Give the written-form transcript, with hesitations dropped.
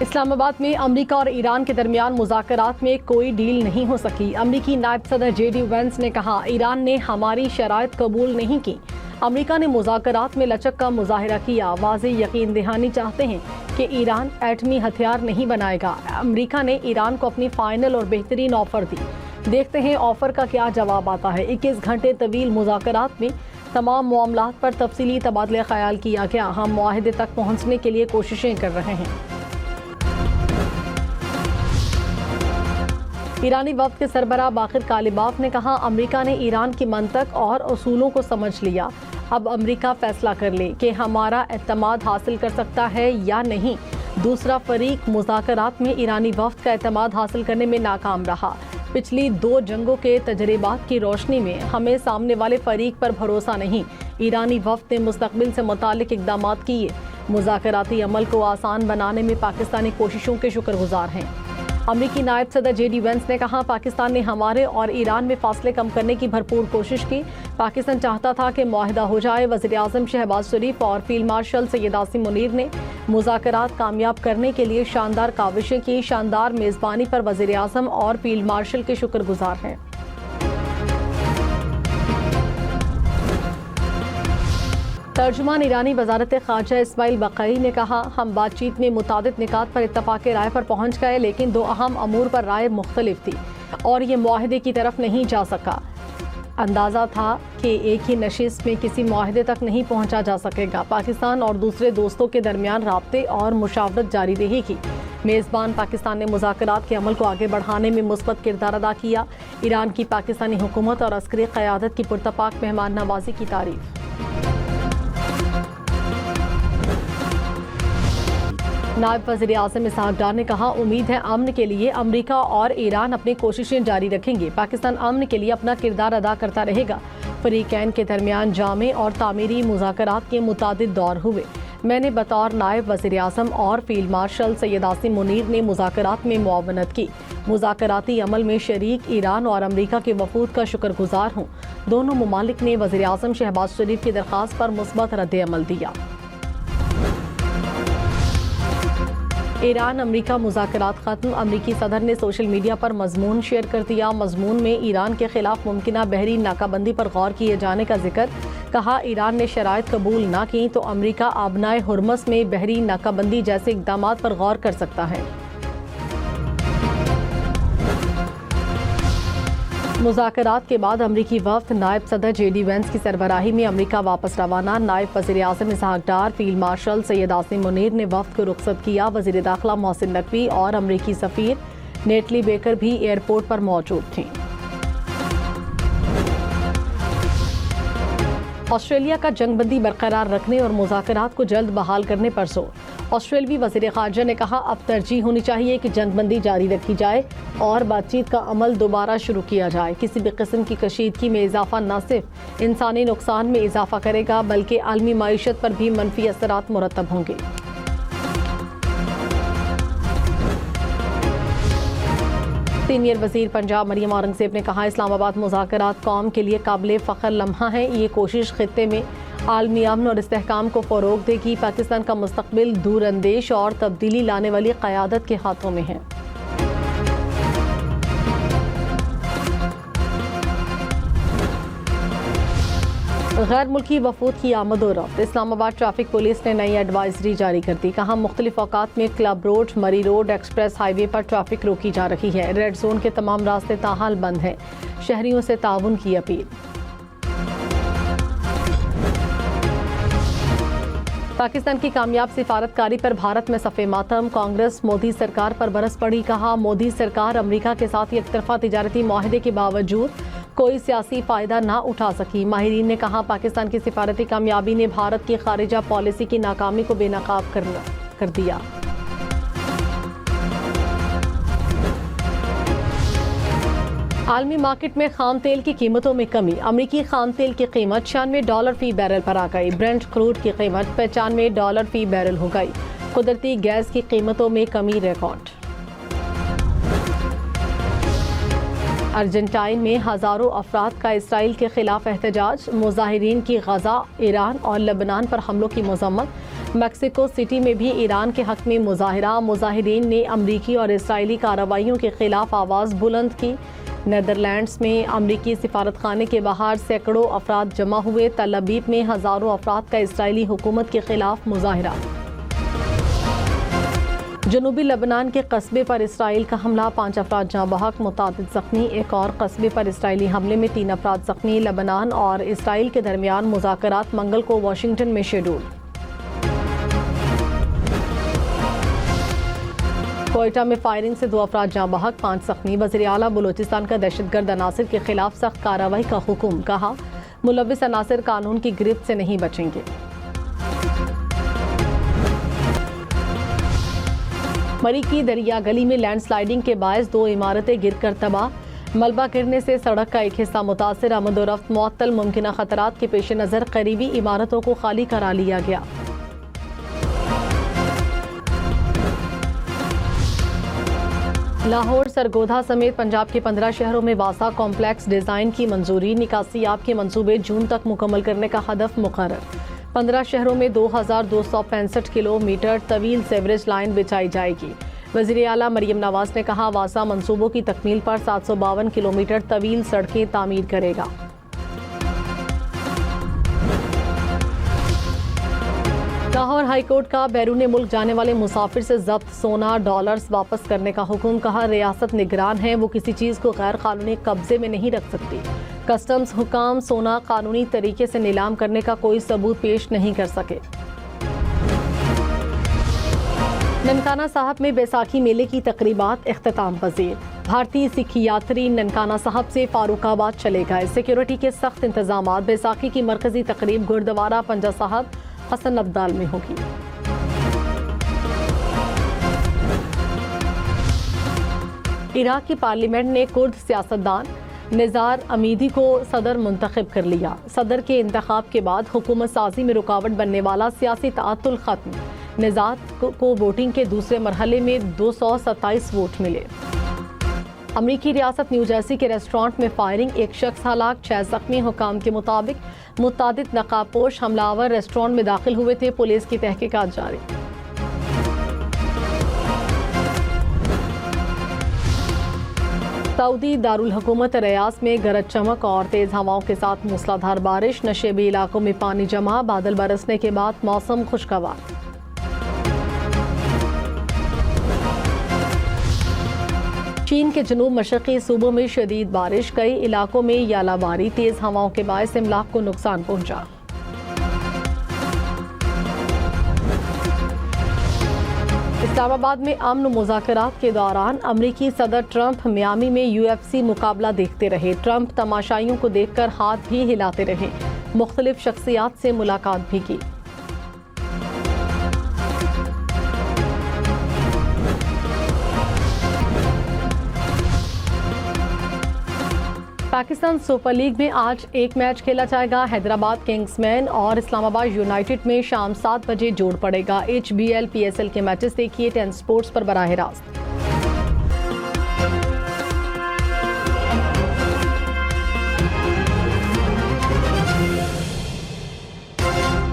اسلام آباد میں امریکہ اور ایران کے درمیان مذاکرات میں کوئی ڈیل نہیں ہو سکی۔ امریکی نائب صدر جے ڈی وینس نے کہا ایران نے ہماری شرائط قبول نہیں کی۔ امریکہ نے مذاکرات میں لچک کا مظاہرہ کیا، واضح یقین دہانی چاہتے ہیں کہ ایران ایٹمی ہتھیار نہیں بنائے گا۔ امریکہ نے ایران کو اپنی فائنل اور بہترین آفر دی، دیکھتے ہیں آفر کا کیا جواب آتا ہے۔ 21 گھنٹے طویل مذاکرات میں تمام معاملات پر تفصیلی تبادلہ خیال کیا گیا۔ ہم معاہدے تک پہنچنے کے لیے کوششیں کر رہے ہیں۔ ایرانی وفد کے سربراہ باقر کالیباف نے کہا امریکہ نے ایران کی منطق اور اصولوں کو سمجھ لیا، اب امریکہ فیصلہ کر لے کہ ہمارا اعتماد حاصل کر سکتا ہے یا نہیں۔ دوسرا فریق مذاکرات میں ایرانی وفد کا اعتماد حاصل کرنے میں ناکام رہا۔ پچھلی 2 جنگوں کے تجربات کی روشنی میں ہمیں سامنے والے فریق پر بھروسہ نہیں۔ ایرانی وفد نے مستقبل سے متعلق اقدامات کیے، مذاکراتی عمل کو آسان بنانے میں پاکستانی کوششوں کے شکر گزار ہیں۔ امریکی نائب صدر جے ڈی وینس نے کہا پاکستان نے ہمارے اور ایران میں فاصلے کم کرنے کی بھرپور کوشش کی۔ پاکستان چاہتا تھا کہ معاہدہ ہو جائے۔ وزیر اعظم شہباز شریف اور فیلڈ مارشل سید عاصم منیر نے مذاکرات کامیاب کرنے کے لیے شاندار کاوشیں کی۔ شاندار میزبانی پر وزیر اعظم اور فیلڈ مارشل کے شکر گزار ہیں۔ ترجمان ایرانی وزارت خارجہ اسماعیل بقائی نے کہا ہم بات چیت میں متعدد نکات پر اتفاق رائے پر پہنچ گئے، لیکن 2 اہم امور پر رائے مختلف تھی اور یہ معاہدے کی طرف نہیں جا سکا۔ اندازہ تھا کہ ایک ہی نشست میں کسی معاہدے تک نہیں پہنچا جا سکے گا۔ پاکستان اور دوسرے دوستوں کے درمیان رابطے اور مشاورت جاری رہے گی۔ میزبان پاکستان نے مذاکرات کے عمل کو آگے بڑھانے میں مثبت کردار ادا کیا۔ ایران کی پاکستانی حکومت اور عسکری قیادت کی پرتپاک مہمان نوازی کی تعریف۔ نائب وزیر اعظم اسحاق ڈار نے کہا امید ہے امن کے لیے امریکہ اور ایران اپنی کوششیں جاری رکھیں گے۔ پاکستان امن کے لیے اپنا کردار ادا کرتا رہے گا۔ فریقین کے درمیان جامع اور تعمیری مذاکرات کے متعدد دور ہوئے۔ میں نے بطور نائب وزیر اعظم اور فیلڈ مارشل سید عاصم منیر نے مذاکرات میں معاونت کی۔ مذاکراتی عمل میں شریک ایران اور امریکہ کے وفود کا شکر گزار ہوں۔ دونوں ممالک نے وزیر اعظم شہباز شریف کی درخواست پر مثبت رد عمل دیا۔ ایران امریکہ مذاکرات ختم۔ امریکی صدر نے سوشل میڈیا پر مضمون شیئر کر دیا۔ مضمون میں ایران کے خلاف ممکنہ بحری ناکہ بندی پر غور کیے جانے کا ذکر۔ کہا ایران نے شرائط قبول نہ کی تو امریکہ آبنائے ہرمز میں بحری ناکہ بندی جیسے اقدامات پر غور کر سکتا ہے۔ مذاکرات کے بعد امریکی وفد نائب صدر جے ڈی وینس کی سربراہی میں امریکہ واپس روانہ۔ نائب وزیر اعظم اسحاق ڈار، فیلڈ مارشل سید عاصم منیر نے وفد کو رخصت کیا۔ وزیر داخلہ محسن نقوی اور امریکی سفیر نیٹلی بیکر بھی ایئرپورٹ پر موجود تھیں۔ آسٹریلیا کا جنگ بندی برقرار رکھنے اور مذاکرات کو جلد بحال کرنے پر زور۔ آسٹریلوی وزیر خارجہ نے کہا اب ترجیح ہونی چاہیے کہ جنگ بندی جاری رکھی جائے اور بات چیت کا عمل دوبارہ شروع کیا جائے۔ کسی بھی قسم کی کشیدگی میں اضافہ نہ صرف انسانی نقصان میں اضافہ کرے گا بلکہ عالمی معیشت پر بھی منفی اثرات مرتب ہوں گے۔ سینئر وزیر پنجاب مریم اورنگزیب نے کہا اسلام آباد مذاکرات قوم کے لیے قابل فخر لمحہ ہے۔ یہ کوشش خطے میں عالمی امن اور استحکام کو فروغ دے گی۔ پاکستان کا مستقبل دور اندیش اور تبدیلی لانے والی قیادت کے ہاتھوں میں ہے۔ غیر ملکی وفود کی آمد و رفت۔ اسلام آباد ٹریفک پولیس نے نئی ایڈوائزری جاری کر دی۔ کہا مختلف اوقات میں کلب روڈ، مری روڈ، ایکسپریس ہائی وے پر ٹریفک روکی جا رہی ہے۔ ریڈ زون کے تمام راستے تاحال بند ہیں۔ شہریوں سے تعاون کی اپیل۔ پاکستان کی کامیاب سفارتکاری پر بھارت میں صف ماتم۔ کانگریس مودی سرکار پر برس پڑی۔ کہا مودی سرکار امریکہ کے ساتھ یک طرفہ تجارتی معاہدے کے باوجود کوئی سیاسی فائدہ نہ اٹھا سکی۔ ماہرین نے کہا پاکستان کی سفارتی کامیابی نے بھارت کی خارجہ پالیسی کی ناکامی کو بے نقاب کر دیا۔ عالمی مارکیٹ میں خام تیل کی قیمتوں میں کمی۔ امریکی خام تیل کی قیمت $96 فی بیرل پر آ گئی۔ برنٹ کروڈ کی قیمت $95 فی بیرل ہو گئی۔ قدرتی گیس کی قیمتوں میں کمی ریکارڈ۔ ارجنٹائن میں ہزاروں افراد کا اسرائیل کے خلاف احتجاج۔ مظاہرین کی غزہ، ایران اور لبنان پر حملوں کی مذمت۔ میکسیکو سٹی میں بھی ایران کے حق میں مظاہرہ، مظاہرین نے امریکی اور اسرائیلی کارروائیوں کے خلاف آواز بلند کی۔ نیدرلینڈز میں امریکی سفارت خانے کے باہر سینکڑوں افراد جمع ہوئے۔ تل ابیب میں ہزاروں افراد کا اسرائیلی حکومت کے خلاف مظاہرہ۔ جنوبی لبنان کے قصبے پر اسرائیل کا حملہ، 5 افراد جاں بحق، متعدد زخمی۔ ایک اور قصبے پر اسرائیلی حملے میں 3 افراد زخمی۔ لبنان اور اسرائیل کے درمیان مذاکرات منگل کو واشنگٹن میں شیڈول۔ کوئٹہ میں فائرنگ سے 2 افراد جاں بحق، 5 زخمی۔ وزیر اعلیٰ بلوچستان کا دہشت گرد عناصر کے خلاف سخت کارروائی کا حکم، کہا ملوث عناصر قانون کی گرفت سے نہیں بچیں گے۔ مری کی دریا گلی میں لینڈ سلائیڈنگ کے باعث 2 عمارتیں گر کر تباہ۔ ملبہ گرنے سے سڑک کا ایک حصہ متاثر، آمد و رفت معطل۔ ممکنہ خطرات کے پیش نظر قریبی عمارتوں کو خالی کرا لیا گیا۔ لاہور، سرگودھا سمیت پنجاب کے 15 شہروں میں واسا کمپلیکس ڈیزائن کی منظوری، نکاسیاب کے منصوبے جون تک مکمل کرنے کا ہدف مقرر۔ 15 شہروں میں 2265 کلومیٹر طویل سیوریج لائن بچھائی جائے گی۔ وزیر اعلیٰ مریم نواز نے کہا واسا منصوبوں کی تکمیل پر 752 کلومیٹر طویل سڑکیں تعمیر کرے گا۔ لاہور ہائی کورٹ کا بیرون ملک جانے والے مسافر سے ضبط سونا ڈالرز واپس کرنے کا حکم، کہا ریاست نگران ہے، وہ کسی چیز کو غیر قانونی قبضے میں نہیں رکھ سکتی۔ کسٹمز حکام سونا قانونی طریقے سے نیلام کرنے کا کوئی ثبوت پیش نہیں کر سکے۔ ننکانہ صاحب میں بیساکھی میلے کی تقریبات اختتام پذیر۔ بھارتی سکھ یاتری ننکانہ صاحب سے فاروق آباد چلے گئے۔ سیکیورٹی کے سخت انتظامات۔ بیساکھی کی مرکزی تقریب گردوارہ پنجہ صاحب حسن ابدال میں ہوگی۔ عراق کی پارلیمنٹ نے کرد سیاستدان نزار امیدی کو صدر منتخب کر لیا۔ صدر کے انتخاب کے بعد حکومت سازی میں رکاوٹ بننے والا سیاسی تعطل ختم۔ نژاد کو ووٹنگ کے دوسرے مرحلے میں 227 ووٹ ملے۔ امریکی ریاست نیو جرسی کے ریسٹورانٹ میں فائرنگ، 1 شخص ہلاک، 6 زخمی۔ حکام کے مطابق متعدد نقاب پوش حملہ آور ریسٹورانٹ میں داخل ہوئے تھے۔ پولیس کی تحقیقات جاری۔ سعودی دارالحکومت ریاض میں گرج چمک اور تیز ہواؤں کے ساتھ موسلادھار بارش، نشیبی علاقوں میں پانی جمع، بادل برسنے کے بعد موسم خوشگوار۔ چین کے جنوب مشرقی صوبوں میں شدید بارش، کئی علاقوں میں یالہ باری، تیز ہواؤں کے باعث املاک کو نقصان پہنچا۔ اسلام آباد میں امن مذاکرات کے دوران امریکی صدر ٹرمپ میامی میں UFC مقابلہ دیکھتے رہے۔ ٹرمپ تماشائیوں کو دیکھ کر ہاتھ بھی ہلاتے رہے، مختلف شخصیات سے ملاقات بھی کی۔ پاکستان سپر لیگ میں آج ایک میچ کھیلا جائے گا۔ حیدرآباد کنگز مین اور اسلام آباد یونائیٹڈ میں شام 7 بجے جوڑ پڑے گا۔ HBL PSL کے میچز دیکھیے 10 سپورٹس پر براہ راست۔